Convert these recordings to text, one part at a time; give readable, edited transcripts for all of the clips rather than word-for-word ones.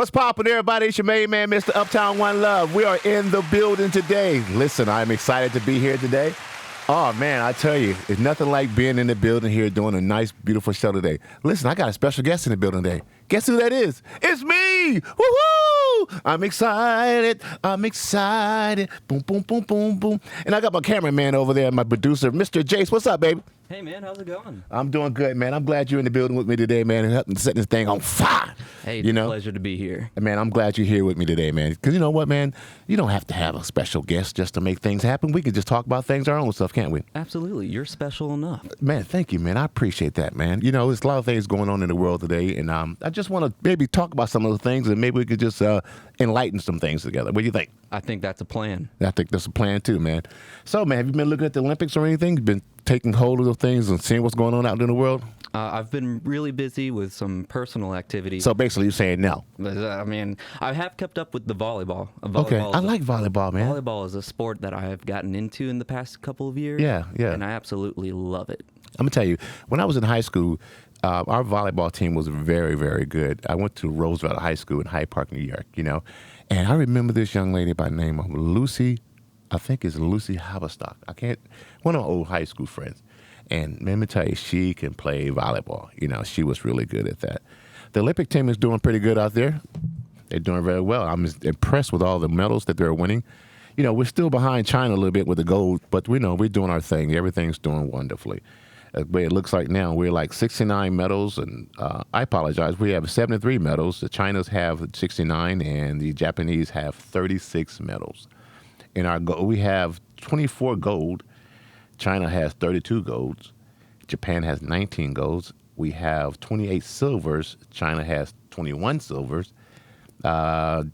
What's poppin', everybody? It's your main man, Mr. Uptown One Love. We are in the building today. Listen, I'm excited to be here today. Oh, man, I tell you, it's nothing like being in the building here doing a nice, beautiful show today. Listen, I got a special guest in the building today. Guess who that is? It's me! Woohoo! I'm excited. I'm excited. Boom, boom, boom, boom, boom. And I got my cameraman over there, my producer, Mr. Jace. What's up, baby? Hey, man, how's it going? I'm doing good, man. I'm glad you're in the building with me today, man, and helping set this thing on fire. Hey, it's a pleasure to be here. Man, I'm glad you're here with me today, man. Because you know what, man? You don't have to have a special guest just to make things happen. We can just talk about things our own stuff, can't we? Absolutely. You're special enough. Man, thank you, man. I appreciate that, man. You know, there's a lot of things going on in the world today, and I just want to maybe talk about some of the things, and maybe we could just enlighten some things together. What do you think? I think that's a plan. I think that's a plan, too, man. So, man, have you been looking at the Olympics or anything? You've been taking hold of the things and seeing what's going on out in the world? I've been really busy with some personal activities. So basically you're saying no. I mean, I have kept up with the volleyball. Okay, I like volleyball, man. Volleyball is a sport that I have gotten into in the past couple of years. Yeah. And I absolutely love it. I'm going to tell you, when I was in high school, our volleyball team was very, very good. I went to Roosevelt High School in Hyde Park, New York, you know. And I remember this young lady by the name of Lucy, I think it's Lucy Haverstock. One of my old high school friends. And let me tell you, she can play volleyball. You know, she was really good at that. The Olympic team is doing pretty good out there. They're doing very well. I'm impressed with all the medals that they're winning. You know, we're still behind China a little bit with the gold, but we know we're doing our thing. Everything's doing wonderfully. The way it looks like now, we're like 69 medals, and I apologize. We have 73 medals. The Chinas have 69, and the Japanese have 36 medals. In our we have 24 gold. China has 32 golds. Japan has 19 golds. We have 28 silvers. China has 21 silvers.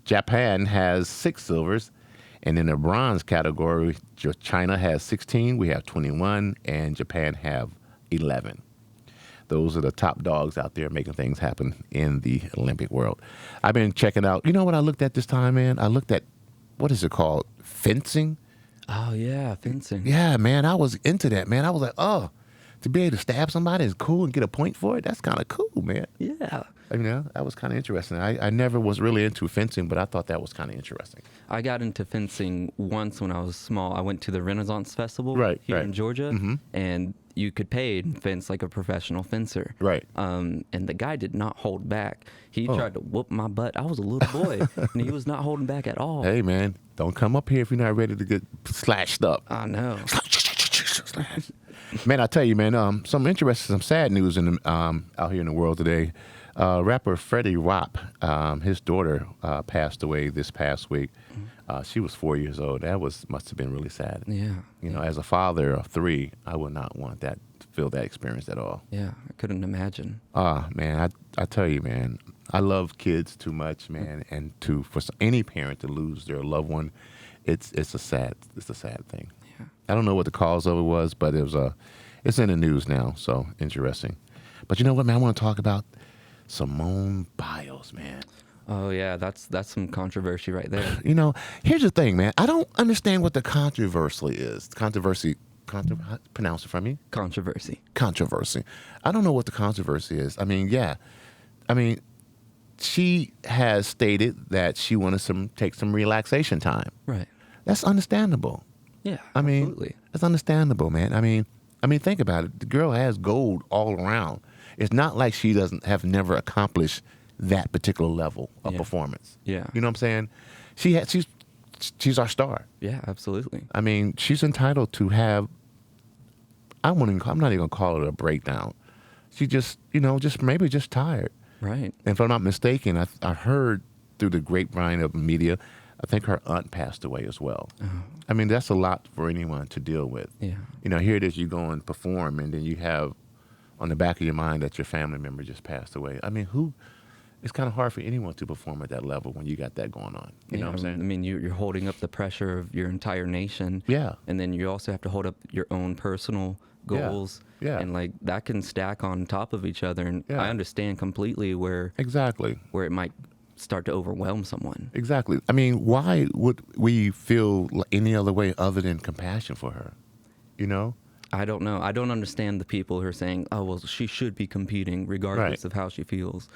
Japan has 6 silvers. And in the bronze category, China has 16. We have 21. And Japan have 11. Those are the top dogs out there making things happen in the Olympic world. I've been checking out. You know what I looked at this time, man? I looked at, what is it called? Fencing. Oh, yeah, fencing. Yeah, man, I was into that, man. I was like, oh, to be able to stab somebody is cool and get a point for it, that's kind of cool, man. Yeah. You know, that was kind of interesting. I never was really into fencing, but I thought that was kind of interesting. I got into fencing once when I was small. I went to the Renaissance Festival here in Georgia, and you could pay and fence like a professional fencer. Right. And the guy did not hold back. He tried to whoop my butt. I was a little boy, and he was not holding back at all. Hey, man, don't come up here if you're not ready to get slashed up. I know. Man, I tell you, man, some interesting, some sad news out here in the world today. Rapper Freddie Wap, his daughter passed away this past week. She was 4 years old. That must have been really sad. Yeah. You know, as a father of 3, I would not want to feel that experience at all. Yeah, I couldn't imagine. Man, I tell you, man, I love kids too much, man, and for any parent to lose their loved one, it's a sad thing. Yeah. I don't know what the cause of it was, but it's in the news now, so interesting. But you know what, man, I want to talk about Simone Biles, man. Oh, yeah, that's some controversy right there. You know, here's the thing, man. I don't understand what the controversy is. Pronounce it for me. Controversy. I don't know what the controversy is. I mean, she has stated that she wanted to take some relaxation time. Right. That's understandable. Yeah, absolutely. That's understandable, man. I mean, think about it. The girl has gold all around. It's not like she have never accomplished that particular level of performance. Yeah. You know what I'm saying? She's our star. Yeah, absolutely. I mean, she's entitled to have, I'm not even going to call it a breakdown. She just tired. Right. And if I'm not mistaken, I heard through the grapevine of media, I think her aunt passed away as well. Oh. I mean, that's a lot for anyone to deal with. Yeah. You know, here it is, you go and perform, and then you have on the back of your mind that your family member just passed away. I mean, it's kind of hard for anyone to perform at that level when you got that going on. You know what I'm saying? I mean, you're holding up the pressure of your entire nation. Yeah. And then you also have to hold up your own personal goals. Yeah. And like that can stack on top of each other. And I understand completely where it might start to overwhelm someone. Exactly. I mean, why would we feel any other way other than compassion for her? You know? I don't know. I don't understand the people who are saying, oh, well, she should be competing regardless of how she feels.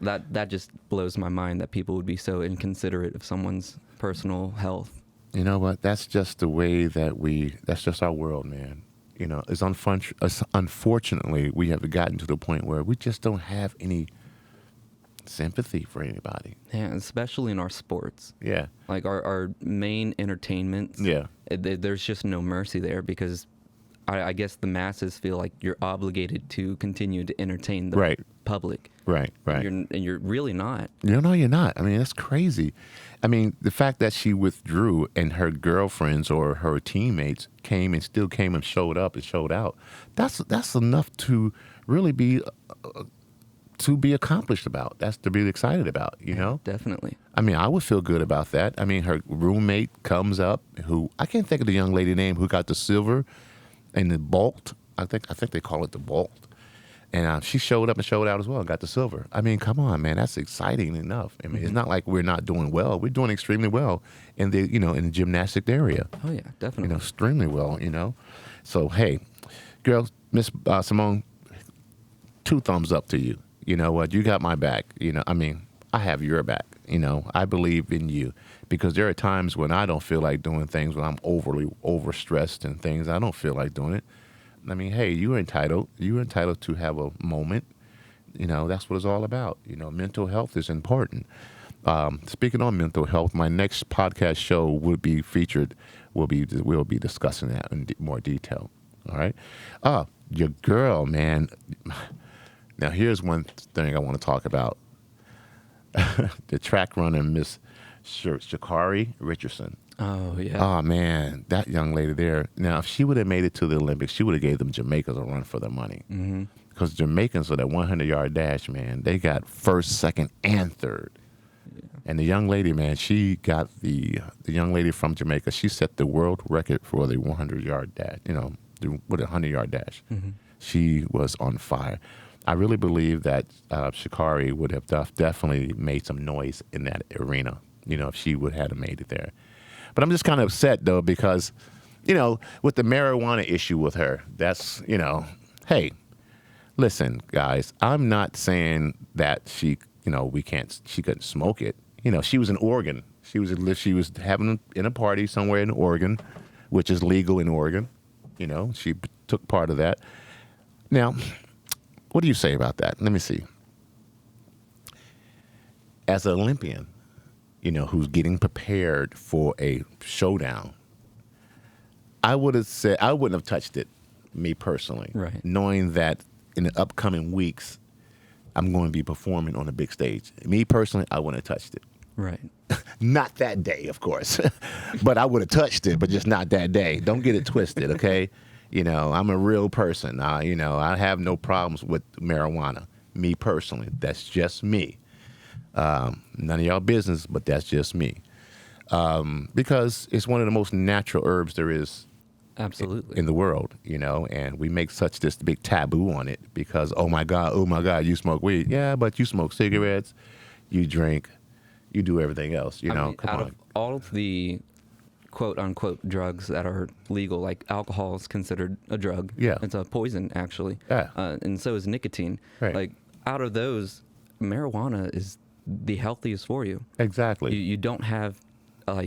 That just blows my mind that people would be so inconsiderate of someone's personal health. You know what? That's just the way that's just our world, man. You know, unfortunately, we have gotten to the point where we just don't have any sympathy for anybody. Yeah, especially in our sports. Yeah. Like our main entertainments. Yeah. There's just no mercy there because I guess the masses feel like you're obligated to continue to entertain the public. Right. And you're really not. No, you're not. I mean, that's crazy. I mean, the fact that she withdrew and her girlfriends or her teammates came and showed up and showed out, that's enough to really be accomplished about. That's to be excited about, you know? Definitely. I mean, I would feel good about that. I mean, her roommate comes up who, I can't think of the young lady name, who got the silver and the vault. I think they call it the vault. And she showed up and showed out as well and got the silver. I mean, come on, man. That's exciting enough. I mean, It's not like we're not doing well. We're doing extremely well in the gymnastic area. Oh, yeah, definitely. Extremely well, So, hey, girl, Miss Simone, 2 thumbs up to you. You know what? You got my back. I mean, I have your back. I believe in you because there are times when I don't feel like doing things, when I'm overly overstressed and things. I don't feel like doing it. I mean, hey, you're entitled. You're entitled to have a moment. That's what it's all about. Mental health is important. Speaking on mental health, my next podcast show will be featured. We'll be discussing that in more detail. All right. Your girl, man. Now, here's one thing I want to talk about. The track runner, Miss Sha'Carri Richardson. Oh, yeah. Oh, man, that young lady there. Now, if she would have made it to the Olympics, she would have gave them Jamaicans a run for their money. Mm-hmm. Because Jamaicans for that 100-yard dash, man, they got first, second, and third. Yeah. And the young lady, man, she got the young lady from Jamaica. She set the world record for the 100-yard dash, with a 100-yard dash. Mm-hmm. She was on fire. I really believe that Sha'Carri would have definitely made some noise in that arena, if she would have made it there. But I'm just kind of upset, though, because, with the marijuana issue with her, that's, hey, listen, guys, I'm not saying that she couldn't smoke it. She was in Oregon. She was having in a party somewhere in Oregon, which is legal in Oregon. She took part of that. Now, what do you say about that? Let me see. As an Olympian, who's getting prepared for a showdown, I wouldn't have touched it, me personally. Right. Knowing that in the upcoming weeks, I'm going to be performing on a big stage. Me personally, I wouldn't have touched it. Right. Not that day, of course. But I would have touched it, but just not that day. Don't get it twisted, okay? I'm a real person. I have no problems with marijuana. Me personally, that's just me. None of y'all business, but that's just me. Because it's one of the most natural herbs there is. Absolutely. In the world, and we make such this big taboo on it because, oh my God, you smoke weed. Yeah, but you smoke cigarettes, you drink, you do everything else, Come on. Of all of the quote unquote drugs that are legal, like alcohol is considered a drug. Yeah. It's a poison, actually. Yeah. And so is nicotine. Right. Like, out of those, marijuana is the healthiest for you. Exactly. You don't have,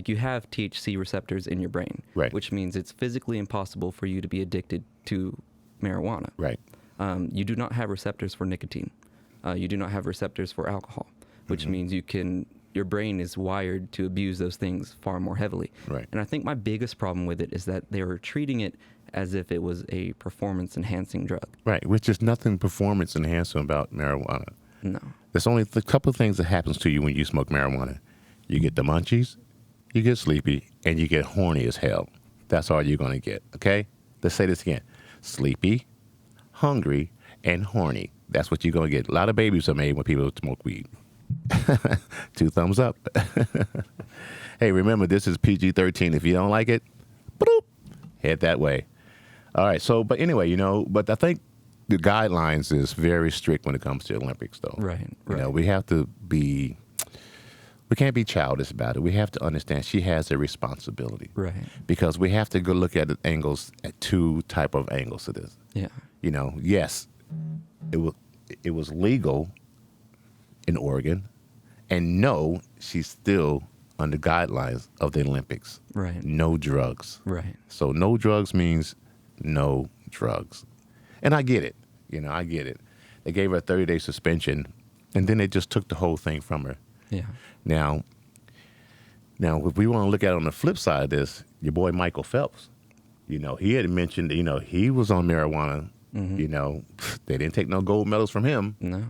you have THC receptors in your brain. Right. Which means it's physically impossible for you to be addicted to marijuana. Right. You do not have receptors for nicotine. You do not have receptors for alcohol, which means your brain is wired to abuse those things far more heavily. Right. And I think my biggest problem with it is that they were treating it as if it was a performance-enhancing drug. Right, which is nothing performance-enhancing about marijuana. No. There's only a couple of things that happens to you when you smoke marijuana. You get the munchies, you get sleepy, and you get horny as hell. That's all you're going to get, okay? Let's say this again. Sleepy, hungry, and horny. That's what you're going to get. A lot of babies are made when people smoke weed. 2 thumbs up. Hey, remember, this is PG-13. If you don't like it, boop, head that way. All right, but anyway, but I think the guidelines is very strict when it comes to Olympics, though. Right. We have to be, we can't be childish about it. We have to understand she has a responsibility. Right. Because we have to go look at at 2 type of angles to this. Yeah. Yes, it was legal in Oregon, and no, she's still under guidelines of the Olympics. Right. No drugs. Right. So no drugs means no drugs. And I get it. I get it. They gave her a 30-day suspension, and then they just took the whole thing from her. Yeah. Now, if we want to look at it on the flip side of this, your boy Michael Phelps, he had mentioned, he was on marijuana. They didn't take no gold medals from him. No.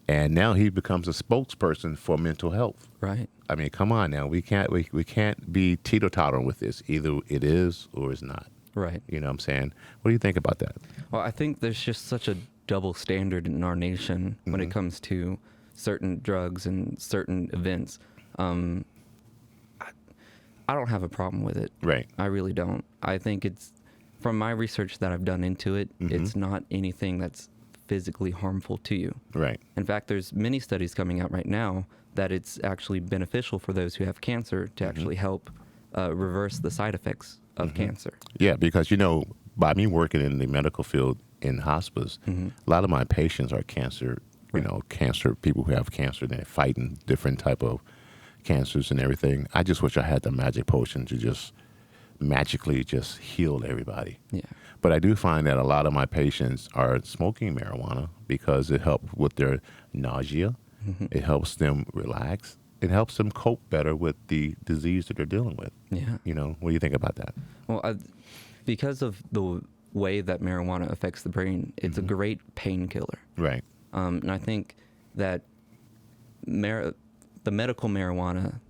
And now he becomes a spokesperson for mental health. Right. I mean, come on now. We can't be teeter-totter with this. Either it is or it's not. Right. You know what I'm saying? What do you think about that? Well, I think there's just such a double standard in our nation when it comes to certain drugs and certain events. I don't have a problem with it. Right. I really don't. I think it's, from my research that I've done into it, it's not anything that's physically harmful to you. Right. In fact, there's many studies coming out right now that it's actually beneficial for those who have cancer to actually help reverse the side effects of cancer. Yeah, because, by me working in the medical field in hospice, a lot of my patients are cancer, cancer, people who have cancer, they're fighting different type of cancers and everything. I just wish I had the magic potion to just magically just heal everybody. Yeah. But I do find that a lot of my patients are smoking marijuana because it helps with their nausea. It helps them relax. It helps them cope better with the disease that they're dealing with. Yeah. What do you think about that? Well, because of the way that marijuana affects the brain, it's a great painkiller. Right. And I think that the medical marijuana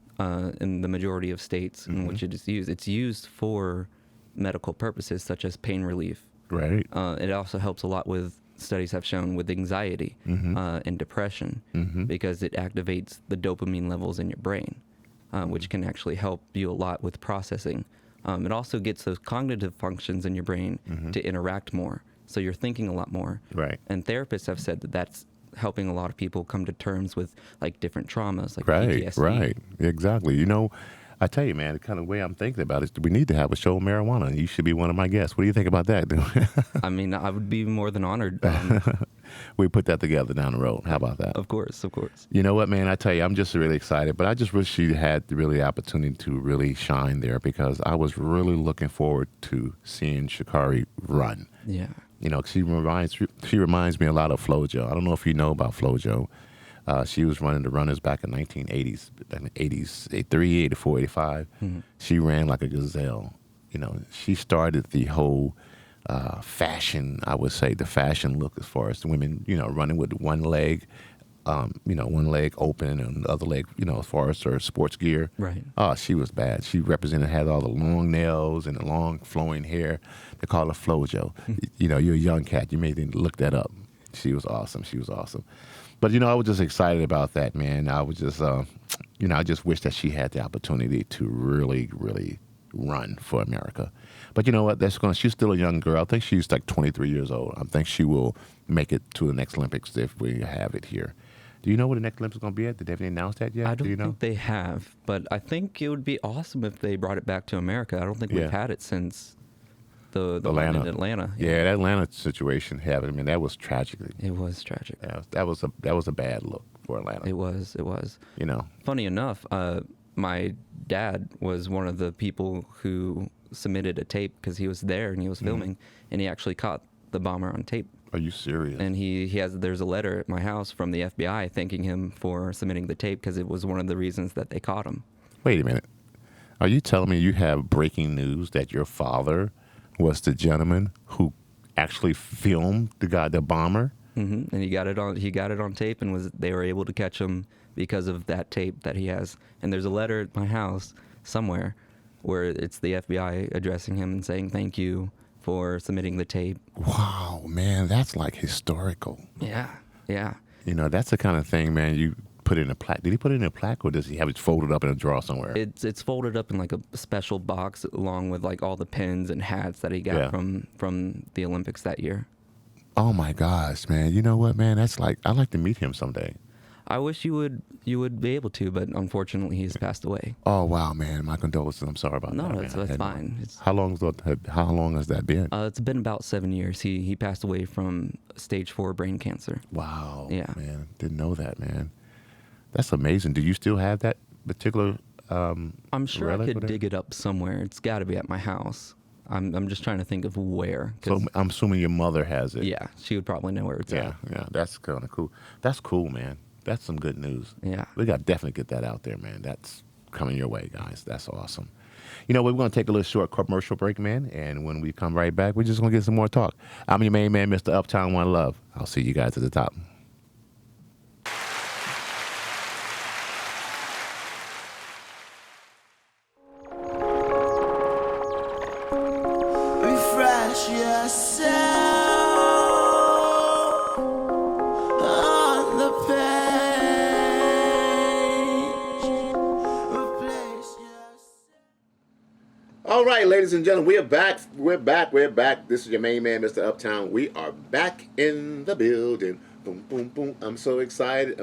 in the majority of states in which it is used, it's used for medical purposes such as pain relief. Right. It also helps a lot with, studies have shown, with anxiety and depression because it activates the dopamine levels in your brain, which can actually help you a lot with processing. It also gets those cognitive functions in your brain to interact more, so you're thinking a lot more. Right. And therapists have said that that's helping a lot of people come to terms with like different traumas, like Right. PTSD. Right. Exactly. I tell you, man, the kind of way I'm thinking about it is we need to have a show on marijuana. You should be one of my guests. What do you think about that? I mean, I would be more than honored. We put that together down the road. How about that? Of course, of course. You know what, man? I tell you, I'm just really excited, but I just wish she had the opportunity to really shine there because I was really looking forward to seeing Sha'Carri run. Yeah. She reminds me a lot of FloJo. I don't know if you know about FloJo. She was running the runners back in 1980s, 83, 84, 85. She ran like a gazelle. She started the whole fashion, I would say, the fashion look as far as the women, running with one leg, one leg open and the other leg, as far as her sports gear. Right. Oh, she was bad. She had all the long nails and the long flowing hair. They call her FloJo. You're a young cat. You may need to look that up. She was awesome. But, I was just excited about that, man. I was just, I just wish that she had the opportunity to really, really run for America. But you know what? She's still a young girl. I think she's like 23 years old. I think she will make it to the next Olympics if we have it here. Do you know where the next Olympics is going to be at? Did they announce that yet? I don't Do you know? think they have, but I think it would be awesome if they brought it back to America. I don't think we've had it since the one in Atlanta. Yeah, that Atlanta situation happened. I mean, that was tragic. It was tragic. That was a bad look for Atlanta. It was. Funny enough, my dad was one of the people who submitted a tape because he was there and he was filming, and he actually caught the bomber on tape. Are you serious? And there's a letter at my house from the FBI thanking him for submitting the tape because it was one of the reasons that they caught him. Wait a minute. Are you telling me you have breaking news that your father was the gentleman who actually filmed the bomber? And he got it on tape, and they were able to catch him because of that tape that he has. And there's a letter at my house somewhere where it's the FBI addressing him and saying thank you for submitting the tape. Wow, man, that's like historical. Yeah. That's the kind of thing, man, you put in a plaque. Did he put it in a plaque, or does he have it folded up in a drawer somewhere? It's folded up in like a special box along with like all the pins and hats that he got from the Olympics that year. Oh my gosh, man. You know what, man? That's like, I'd like to meet him someday. I wish you would be able to, but unfortunately he's passed away. Oh wow, man! My condolences. I'm sorry about that. No, that's fine. How long has that been? It's been about 7 years. He passed away from stage 4 brain cancer. Wow. Yeah. Man, didn't know that, man. That's amazing. Do you still have that particular I'm sure I relic? could Whatever? dig it up somewhere. It's got to be at my house. I'm just trying to think of where. So 'Cause, I'm assuming your mother has it. yeah, she would probably know where it's Yeah, at. yeah. That's kind of cool. That's cool, man. That's some good news. Yeah. We got to definitely get that out there, man. That's coming your way, guys. That's awesome. You know, we're going to take a little short commercial break, man. And when we come right back, we're just going to get some more talk. I'm your main man, Mr. Uptown One Love. I'll see you guys at the top. Refresh yourself on the page. Replace yourself. All right, ladies and gentlemen, we are back. We're back. This is your main man, Mr. Uptown. We are back in the building. Boom, boom, boom. I'm so excited.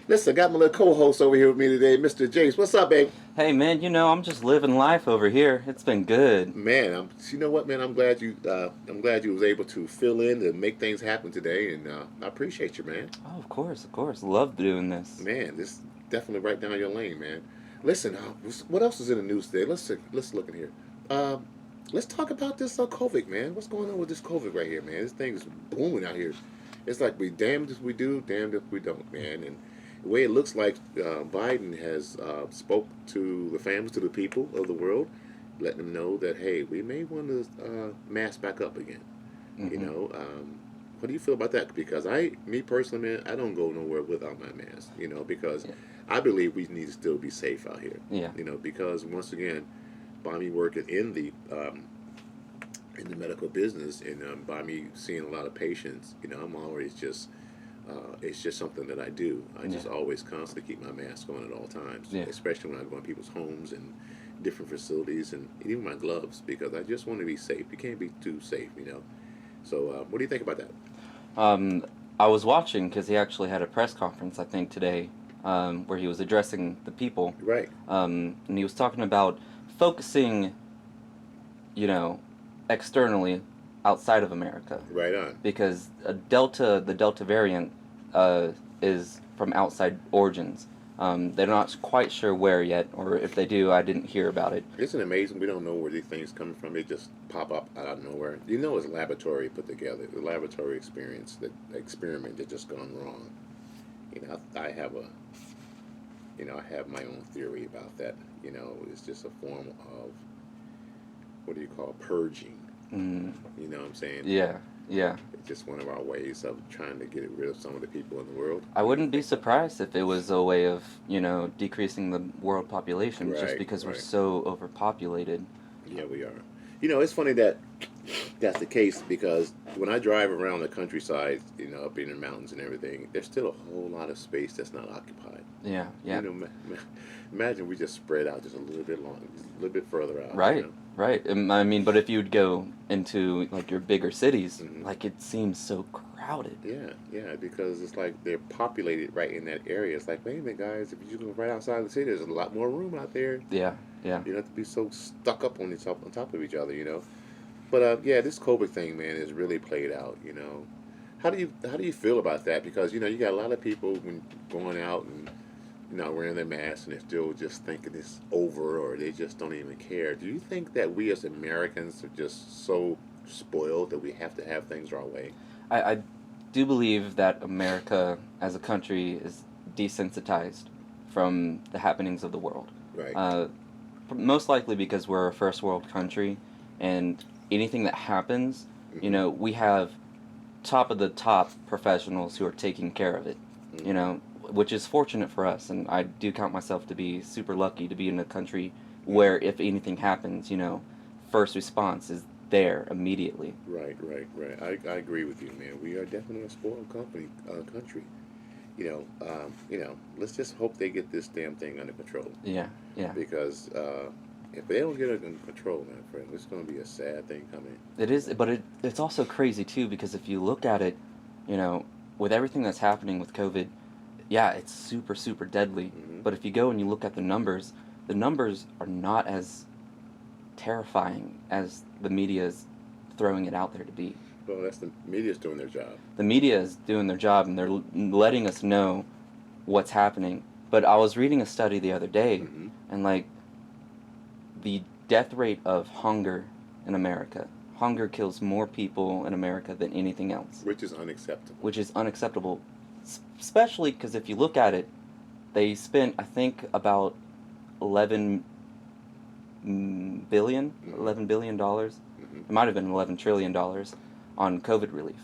Listen, I got my little co-host over here with me today, Mr. Jace. What's up, babe? Hey, man, I'm just living life over here. It's been good. Man, you know what, man? I'm glad you was able to fill in and make things happen today, and I appreciate you, man. Oh, of course. Love doing this. Man, this is definitely right down your lane, man. Listen, what else is in the news today? Let's look in here. Let's talk about this COVID, man. What's going on with this COVID right here, man? This thing's booming out here. It's like we damned if we do, damned if we don't, man. And the way it looks like Biden has spoke to the families, to the people of the world, letting them know that, hey, we may want to mask back up again. Mm-hmm. You know, what do you feel about that? Because me personally, man, I don't go nowhere without my mask, you know, because I believe we need to still be safe out here. Yeah. You know, because once again, by me working in the medical business and by me seeing a lot of patients, you know, I'm always just it's just something that I do. I just always constantly keep my mask on at all times, especially when I go in people's homes and different facilities, and even my gloves, because I just want to be safe. You can't be too safe, you know. So what do you think about that? I was watching because he actually had a press conference, I think, today, where he was addressing the people. Right. And he was talking about focusing, externally outside of America. Right on. Because the Delta variant is from outside origins. They're not quite sure where yet, or if they do, I didn't hear about it. Isn't it amazing? We don't know where these things come from. They just pop up out of nowhere. You know, it's laboratory put together, the laboratory experiment that just gone wrong. You know, I have my own theory about that. You know, it's just a form of, what do you call, purging. Mm. You know what I'm saying? Yeah. It's just one of our ways of trying to get rid of some of the people in the world. I wouldn't be surprised if it was a way of, decreasing the world population just because we're so overpopulated. Yeah, we are. You know, it's funny that that's the case, because when I drive around the countryside, you know, up in the mountains and everything, there's still a whole lot of space that's not occupied. Yeah. You know, imagine we just spread out just a little bit longer, just a little bit further out. Right. You know? Right. I mean, but if you'd go into like your bigger cities, like it seems so crowded. Yeah, because it's like they're populated right in that area. It's like, wait a minute, guys, if you go right outside the city, there's a lot more room out there. Yeah. You don't have to be so stuck up on top of each other, you know. But this COVID thing, man, is really played out, you know. How do you feel about that? Because, you know, you got a lot of people when going out and not wearing their masks, and they're still just thinking it's over, or they just don't even care. Do you think that we as Americans are just so spoiled that we have to have things our way? I do believe that America as a country is desensitized from the happenings of the world. Right. Most likely because we're a first world country, and anything that happens, you know, we have top of the top professionals who are taking care of it, you know, which is fortunate for us. And I do count myself to be super lucky to be in a country where if anything happens, you know, first response is there immediately. Right. I agree with you, man. We are definitely a spoiled country. You know, let's just hope they get this damn thing under control. Yeah. Because if they don't get it under control, man, friend, it's going to be a sad thing coming. It is, but it's also crazy too, because if you look at it, you know, with everything that's happening with COVID, yeah, it's super, super deadly. Mm-hmm. But if you go and you look at the numbers are not as terrifying as the media is throwing it out there to be. Well, that's the media's doing their job. The media is doing their job, and they're letting us know what's happening. But I was reading a study the other day, and like the death rate of hunger in America. Hunger kills more people in America than anything else. Which is unacceptable. Which is unacceptable, especially because if you look at it, they spent, I think, about 11 billion, $11 billion. It might have been $11 trillion on COVID relief.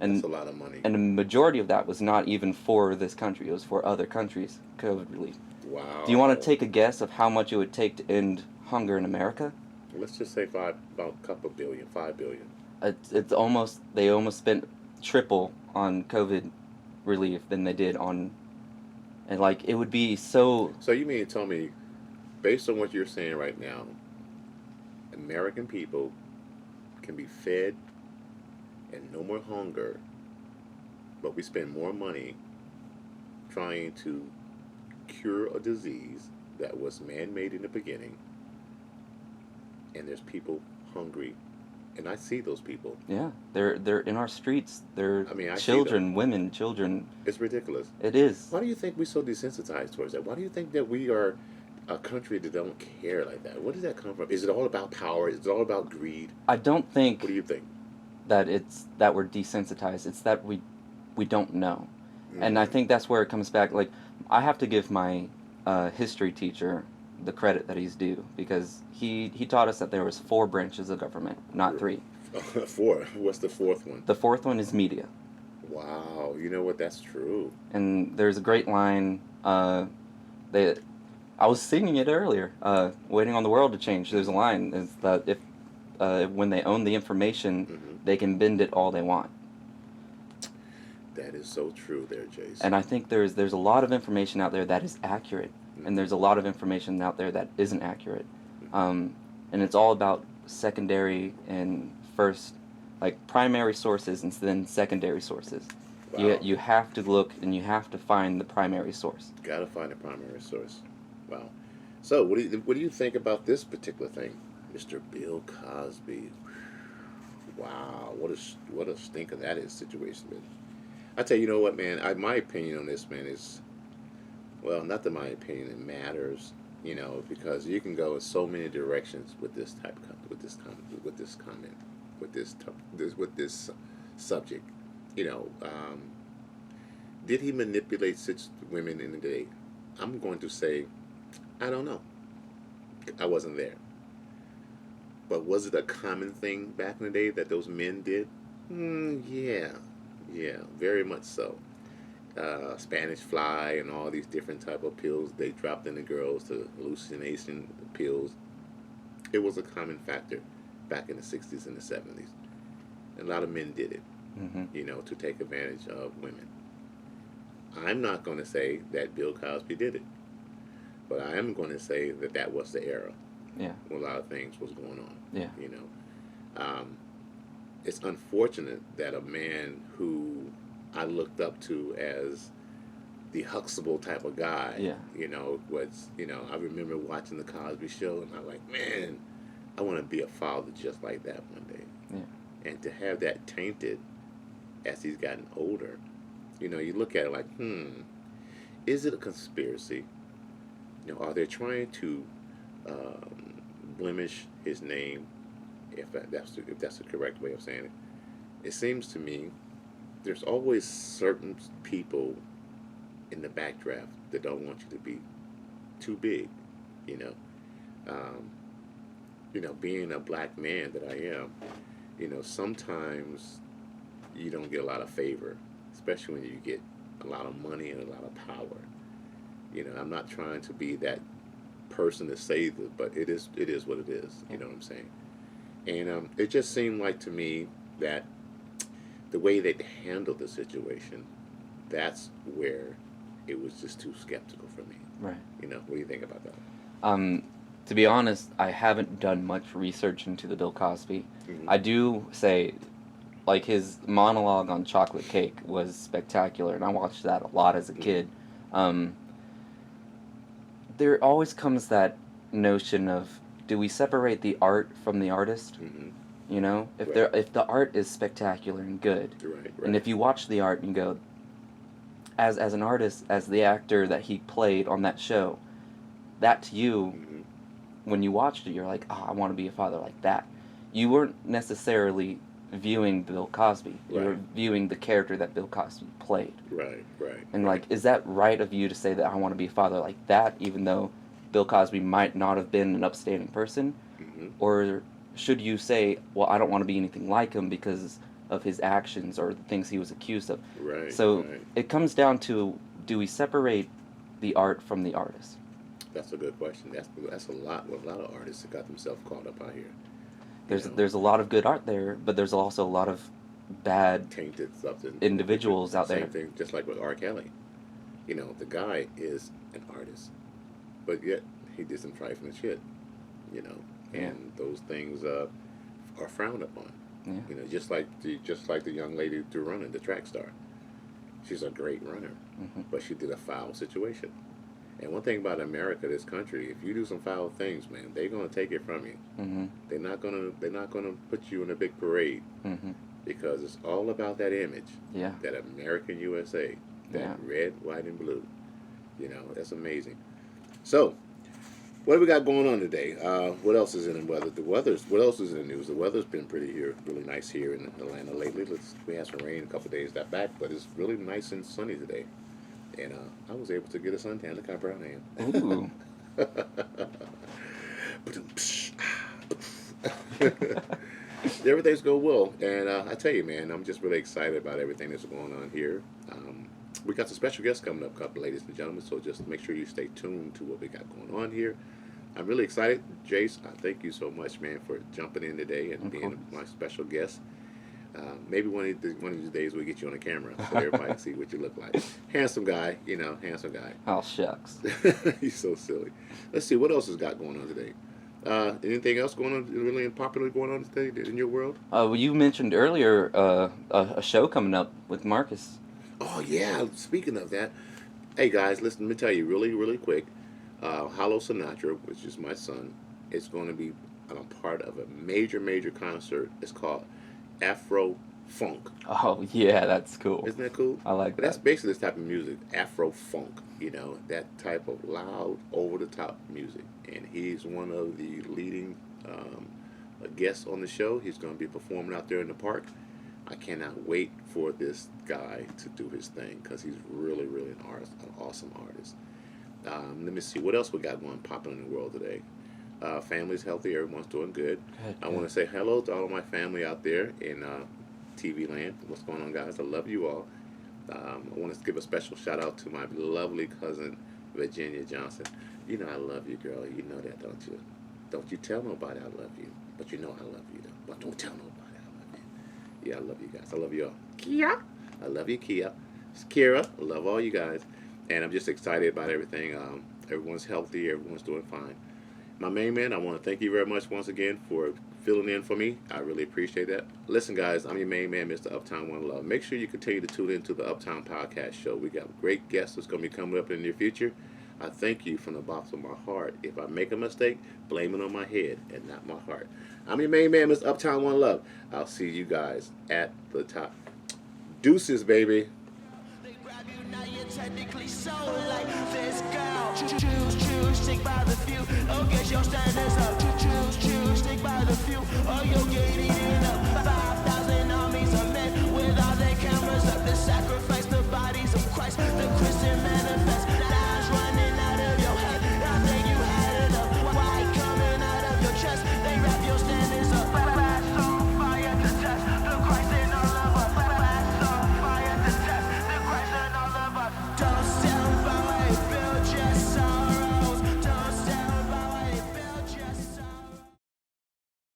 And, that's a lot of money. And the majority of that was not even for this country. It was for other countries' COVID relief. Wow. Do you want to take a guess of how much it would take to end hunger in America? Let's just say about a couple billion, 5 billion. It's almost, they almost spent triple on COVID relief than they did on, and like it would be so. So you mean to tell me, based on what you're saying right now, American people can be fed and no more hunger, but we spend more money trying to cure a disease that was man-made in the beginning, and there's people hungry, and I see those people. Yeah, they're in our streets. They're, I mean, I children, women, children. It's ridiculous. It is. Why do you think we're so desensitized towards that? Why do you think that we are a country that don't care like that? Where does that come from? Is it all about power? Is it all about greed? I don't think. What do you think? That it's that we're desensitized. It's that we don't know, and I think that's where it comes back. Like I have to give my history teacher the credit that he's due, because he taught us that there was 4 branches of government, not 3. 4. What's the 4th one? The 4th one is media. Wow, you know what? That's true. And there's a great line. I was singing it earlier. Waiting on the world to change. There's a line is that if when they own the information, they can bend it all they want. That is so true there, Jason. And I think there's a lot of information out there that is accurate, and there's a lot of information out there that isn't accurate. And it's all about secondary and first, like primary sources and then secondary sources. Wow. You have to look and you have to find the primary source. Gotta find the primary source. Wow. So what do you think about this particular thing, Mr. Bill Cosby? Wow, what a stinker that is situation, man. I tell you, you know what, man. My opinion on this, man, is, well, not that my opinion it matters, you know, because you can go in so many directions with this subject. You know, did he manipulate such women in the day? I'm going to say, I don't know. I wasn't there. But was it a common thing back in the day that those men did? Yeah, very much so. Spanish fly and all these different type of pills they dropped in the girls, the hallucination pills. It was a common factor back in the 60s and the 70s. And a lot of men did it, you know, to take advantage of women. I'm not going to say that Bill Cosby did it, but I am going to say that that was the era. Yeah. When a lot of things was going on. Yeah. You know, it's unfortunate that a man who I looked up to as the Huxtable type of guy, you know, was, you know, I remember watching the Cosby Show, and I'm like, man, I want to be a father just like that one day. Yeah. And to have that tainted as he's gotten older, you know, you look at it like, is it a conspiracy? You know, are they trying to blemish his name, if that's the correct way of saying it? It seems to me there's always certain people in the backdraft that don't want you to be too big, you know. You know, being a black man that I am, you know, sometimes you don't get a lot of favor, especially when you get a lot of money and a lot of power. You know, I'm not trying to be that person to say that, but it is what it is. You know what I'm saying? And it just seemed like to me that the way they handled the situation, that's where it was just too skeptical for me. Right. You know, what do you think about that? To be honest, I haven't done much research into the Bill Cosby. I do say, like, his monologue on chocolate cake was spectacular, and I watched that a lot as a kid. There always comes that notion of, do we separate the art from the artist? You know, if the art is spectacular and good, and if you watch the art and you go, as an artist, as the actor that he played on that show, that to you, Mhm. when you watched it, you're like, oh, I want to be a father like that. You weren't necessarily viewing Bill Cosby. You were Right. viewing the character that Bill Cosby played. Right, right. And right. like, is that right of you to say that I want to be a father like that, even though Bill Cosby might not have been an upstanding person? Mhm. Or should you say, well, I don't want to be anything like him because of his actions or the things he was accused of? Right, So right. it comes down to, do we separate the art from the artist? That's a good question. That's a lot. A lot of artists that got themselves caught up out here. There's a lot of good art there, but there's also a lot of bad Tainted something. individuals out there. Same thing, just like with R. Kelly. The guy is an artist, but yet he did some trifling shit. You know, Yeah. and those things are frowned upon. Yeah. Just like the young lady to running the track star. She's a great runner, Mhm. but she did a foul situation. And one thing about America, this country, if you do some foul things, man, they're gonna take it from you. Mhm. They're not gonna put you in a big parade Mhm. because it's all about that image, Yeah. that American USA, that Yeah. red, white, and blue. That's amazing. So, what do we got going on today? What else is in the weather? What else is in the news? The weather's been really nice here in Atlanta lately. We had some rain a couple days back, but it's really nice and sunny today. And I was able to get a suntan. Look how brown I am. Ooh. Everything's going well, and I tell you, man, I'm just really excited about everything that's going on here. We got some special guests coming up, ladies and gentlemen, so just make sure you stay tuned to what we got going on here. I'm really excited. Jace, I thank you so much, man, for jumping in today and Of being course. my special guest. Maybe one of these days we'll get you on the camera so everybody can see what you look like. Handsome guy, handsome guy. Oh, shucks. He's so silly. Let's see, what else has got going on today? Anything else going on, really popular going on today in your world? Well, you mentioned earlier a show coming up with Marcus. Oh, yeah, speaking of that, hey guys, listen, let me tell you really, really quick. Hollow Sinatra, which is my son, is going to be a part of a major, major concert. It's called Afro Funk. Oh, yeah, that's cool. Isn't that cool? I like But that's that. basically this type of music, Afro Funk. That type of loud, over-the-top music. And he's one of the leading guests on the show. He's going to be performing out there in the park. I cannot wait for this guy to do his thing because he's really, really an awesome artist. Let me see what else we got going popping in the world today. Family's healthy, everyone's doing good. I want to say hello to all of my family out there in TV land. What's going on, guys? I love you all. I want to give a special shout out to my lovely cousin Virginia Johnson. You know I love you, girl. You know that, don't you? Don't you tell nobody I love you, but you know I love you, though. But don't tell nobody I love you. Yeah, I love you guys. I love you all. Kia, I love you, Kia. It's Kira. I love all you guys, and I'm just excited about everything. Everyone's healthy. Everyone's doing fine. My main man, I want to thank you very much once again for filling in for me. I really appreciate that. Listen, guys, I'm your main man, Mr. Uptown One Love. Make sure you continue to tune into the Uptown Podcast Show. We got great guests that's going to be coming up in the near future. I thank you from the bottom of my heart. If I make a mistake, blame it on my head and not my heart. I'm your main man, Mr. Uptown One Love. I'll see you guys at the top. Deuces, baby. They grab you, now you're technically so like this girl. Choose, stick by the few. Oh, get your standards up. Choose, stick by the few. Oh, you're getting it up.